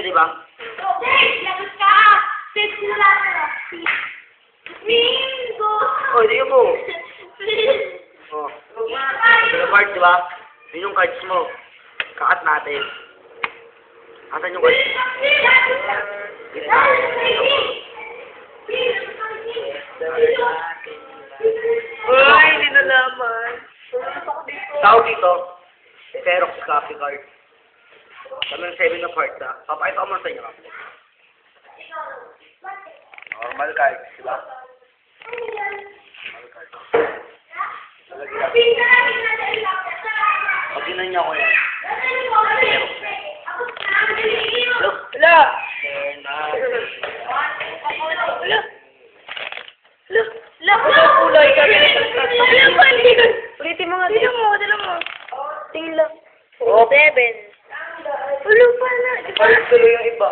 di ba? Hey, lagot ka! Save sila lahat. Bingo! Oh, di mo. Oh. Ito yung card, di ba? Yun yung cards mo. Kakat natin. Asan yung cards? Gitna. Ay, hindi na naman. Tawag dito. Xerox copy card. Kami ng 7 of hearts, ha? Papakita ko muna sa inyo. Normal card, di ba? Normal card. Pag ginan niya ko yan. Xerox. Look! Wala! Look! Look! Kulay ka. Ulitin mo nga. Dala mo. Tingin lang. Oh. 7. Ulo pala. Palit tuloy yung iba.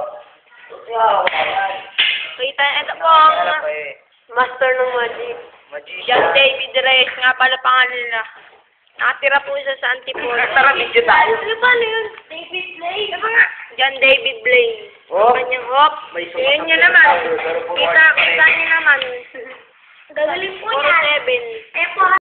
Kita, ito po ang master ng magic. John David Reyes nga pala pangalan nila. Nakatira po siya sa Antipolo. Tara, video tayo. Ano pala yun? David Blaine. Ano nga? John David Blaine. Oh. Kanyang hop. May sukat Yan na nyo pala naman. tayo, pero Kita niyo naman. Gagaling po Puro yan. 7. Eh, po,